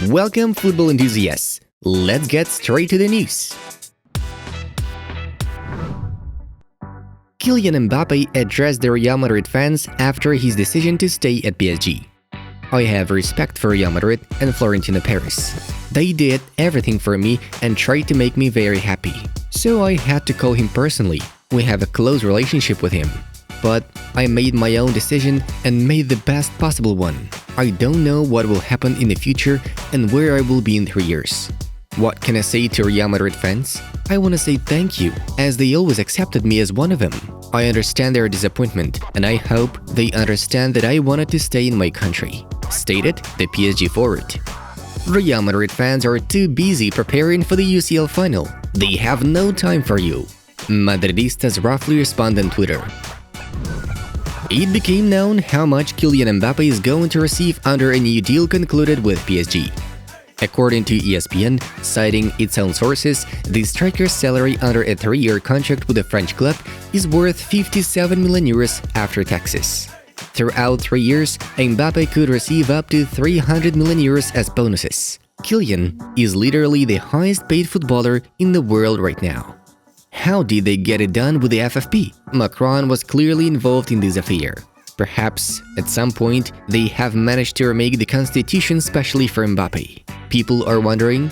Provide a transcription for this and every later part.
Welcome, football enthusiasts. Let's get straight to the news. Kylian Mbappe addressed the Real Madrid fans after his decision to stay at PSG. I have respect for Real Madrid and Florentino Perez. They did everything for me and tried to make me very happy. So I had to call him personally. We have a close relationship with him. But I made my own decision and made the best possible one. I don't know what will happen in the future and where I will be in 3 years. What can I say to Real Madrid fans? I want to say thank you, as they always accepted me as one of them. I understand their disappointment, and I hope they understand that I wanted to stay in my country, stated the PSG forward. Real Madrid fans are too busy preparing for the UCL final. They have no time for you. Madridistas roughly respond on Twitter. It became known how much Kylian Mbappe is going to receive under a new deal concluded with PSG. According to ESPN, citing its own sources, the striker's salary under a 3-year contract with the French club is worth 57 million euros after taxes. Throughout 3 years, Mbappe could receive up to 300 million euros as bonuses. Kylian is literally the highest-paid footballer in the world right now. How did they get it done with the FFP? Macron was clearly involved in this affair. Perhaps, at some point, they have managed to remake the constitution specially for Mbappe. People are wondering.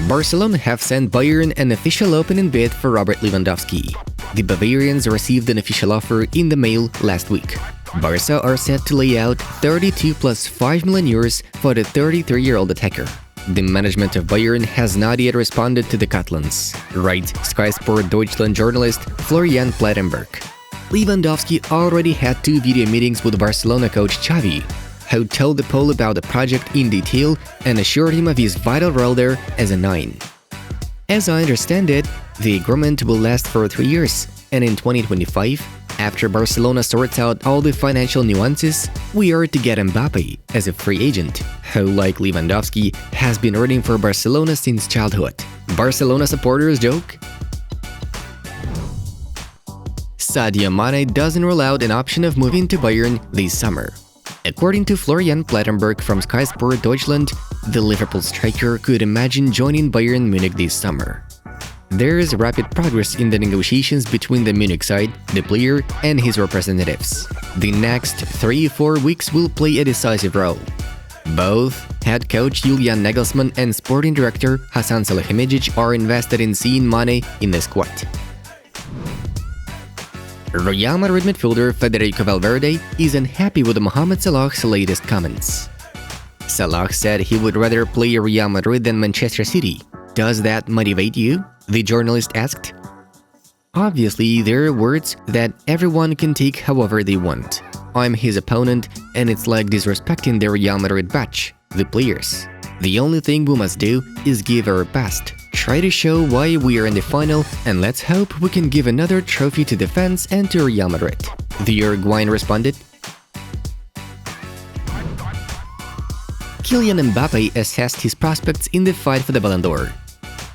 Barcelona have sent Bayern an official opening bid for Robert Lewandowski. The Bavarians received an official offer in the mail last week. Barça are set to lay out 32 plus 5 million euros for the 33-year-old attacker. The management of Bayern has not yet responded to the Catalans, writes Sky Sport Deutschland journalist Florian Plettenberg. Lewandowski already had 2 video meetings with Barcelona coach Xavi, who told the Pole about the project in detail and assured him of his vital role there as a 9. As I understand it, the agreement will last for 3 years, and in 2025, after Barcelona sorts out all the financial nuances, we are to get Mbappe as a free agent, who, like Lewandowski, has been rooting for Barcelona since childhood. Barcelona supporters joke? Sadio Mane doesn't rule out an option of moving to Bayern this summer. According to Florian Plettenberg from Sky Sport Deutschland, the Liverpool striker could imagine joining Bayern Munich this summer. There is rapid progress in the negotiations between the Munich side, the player, and his representatives. The next 3-4 weeks will play a decisive role. Both head coach Julian Nagelsmann and sporting director Hasan Salihamidzic are invested in seeing Mane in the squad. Real Madrid midfielder Federico Valverde is unhappy with Mohamed Salah's latest comments. Salah said he would rather play Real Madrid than Manchester City. Does that motivate you? The journalist asked. Obviously, there are words that everyone can take however they want. I'm his opponent, and it's like disrespecting the Real Madrid badge, the players. The only thing we must do is give our best, try to show why we are in the final, and let's hope we can give another trophy to the fans and to Real Madrid. The Uruguayan responded. Kylian Mbappe assessed his prospects in the fight for the Ballon d'Or.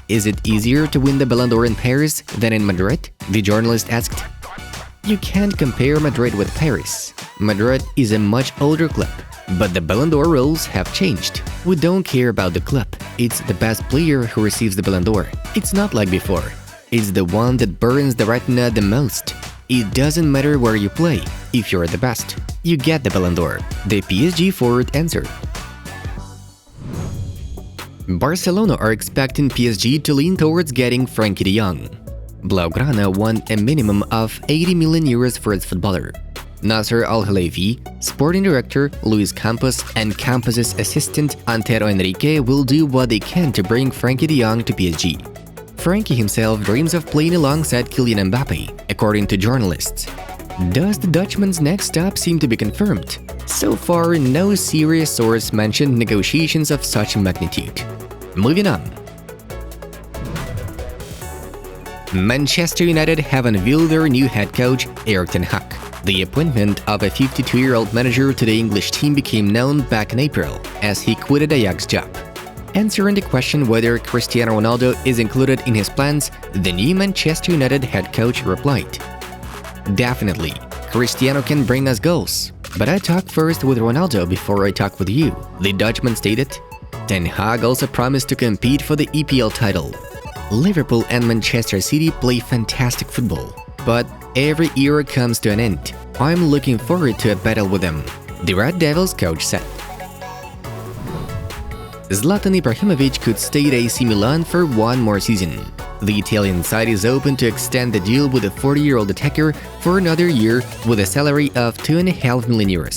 Is it easier to win the Ballon d'Or in Paris than in Madrid? The journalist asked. You can't compare Madrid with Paris. Madrid is a much older club, but the Ballon d'Or rules have changed. We don't care about the club. It's the best player who receives the Ballon d'Or. It's not like before. It's the one that burns the retina the most. It doesn't matter where you play. If you're the best, you get the Ballon d'Or. The PSG forward answered. Barcelona are expecting PSG to lean towards getting Frenkie de Jong. Blaugrana want a minimum of 80 million euros for its footballer. Nasser Al-Khelaifi, sporting director Luis Campos and Campos' assistant Antero Henrique will do what they can to bring Frenkie de Jong to PSG. Frenkie himself dreams of playing alongside Kylian Mbappe, according to journalists. Does the Dutchman's next stop seem to be confirmed? So far, no serious source mentioned negotiations of such magnitude. Moving on. Manchester United have unveiled their new head coach, Erik ten Hag. The appointment of a 52-year-old manager to the English team became known back in April, as he quitted Ajax's job. Answering the question whether Cristiano Ronaldo is included in his plans, the new Manchester United head coach replied, "Definitely, Cristiano can bring us goals. But I talked first with Ronaldo before I talk with you, the Dutchman stated. Ten Hag also promised to compete for the EPL title. Liverpool and Manchester City play fantastic football, but every era comes to an end. I'm looking forward to a battle with them, the Red Devils coach said. Zlatan Ibrahimovic could stay at AC Milan for one more season. The Italian side is open to extend the deal with the 40-year-old attacker for another year with a salary of €2.5 million.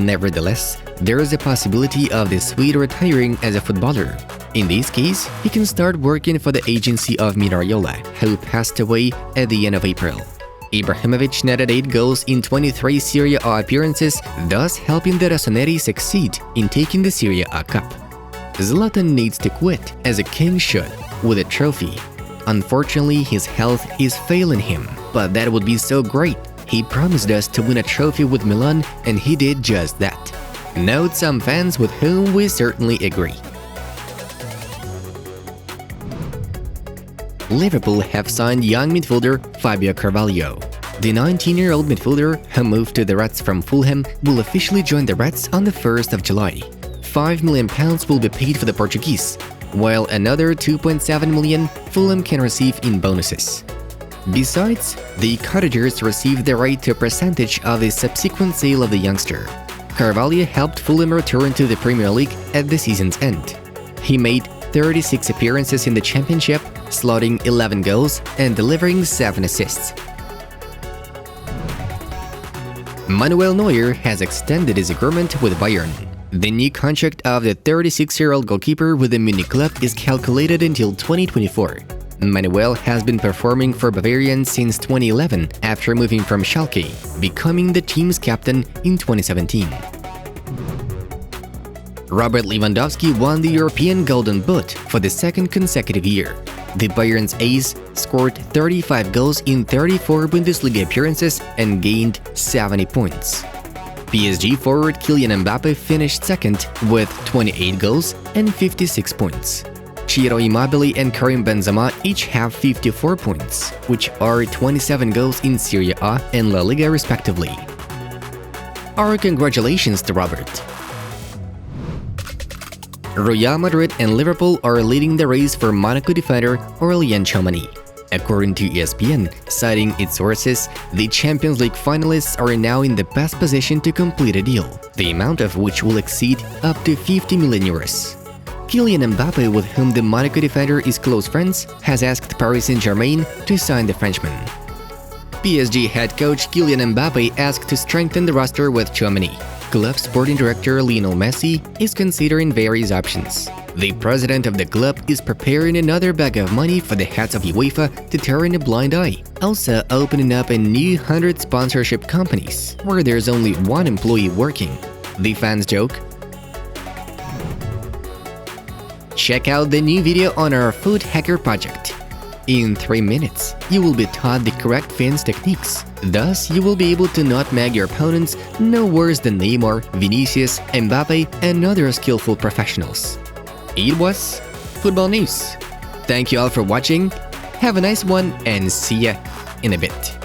Nevertheless, there is a possibility of the Swede retiring as a footballer. In this case, he can start working for the agency of Miraiola, who passed away at the end of April. Ibrahimovic netted 8 goals in 23 Serie A appearances, thus helping the Rossoneri succeed in taking the Serie A Cup. Zlatan needs to quit, as a king should, with a trophy. Unfortunately, his health is failing him, but that would be so great. He promised us to win a trophy with Milan, and he did just that. Note some fans with whom we certainly agree. Liverpool have signed young midfielder Fabio Carvalho. The 19-year-old midfielder, who moved to the Reds from Fulham, will officially join the Reds on the 1st of July. £5 million will be paid for the Portuguese, while another $2.7 million Fulham can receive in bonuses. Besides, the Cottagers received the right to a percentage of the subsequent sale of the youngster. Carvalho helped Fulham return to the Premier League at the season's end. He made 36 appearances in the Championship, slotting 11 goals and delivering 7 assists. Manuel Neuer has extended his agreement with Bayern. The new contract of the 36-year-old goalkeeper with the Munich club is calculated until 2024. Manuel has been performing for Bavarian since 2011 after moving from Schalke, becoming the team's captain in 2017. Robert Lewandowski won the European Golden Boot for the second consecutive year. The Bayern's ace scored 35 goals in 34 Bundesliga appearances and gained 70 points. PSG forward Kylian Mbappe finished second with 28 goals and 56 points. Ciro Immobile and Karim Benzema each have 54 points, which are 27 goals in Serie A and La Liga respectively. Our congratulations to Robert. Real Madrid and Liverpool are leading the race for Monaco defender Aurélien Tchouameni. According to ESPN, citing its sources, the Champions League finalists are now in the best position to complete a deal, the amount of which will exceed up to €50 million. Kylian Mbappe, with whom the Monaco defender is close friends, has asked Paris Saint-Germain to sign the Frenchman. PSG head coach Kylian Mbappe asked to strengthen the roster with Tchouameni. Club sporting director Lionel Messi is considering various options. The president of the club is preparing another bag of money for the heads of UEFA to turn a blind eye, also opening up a new 100 sponsorship companies, where there's only one employee working. The fans joke. Check out the new video on our food hacker project. In 3 minutes, you will be taught the correct fence techniques. Thus, you will be able to nutmeg your opponents no worse than Neymar, Vinicius, Mbappe, and other skillful professionals. It was Football News. Thank you all for watching, have a nice one, and see ya in a bit.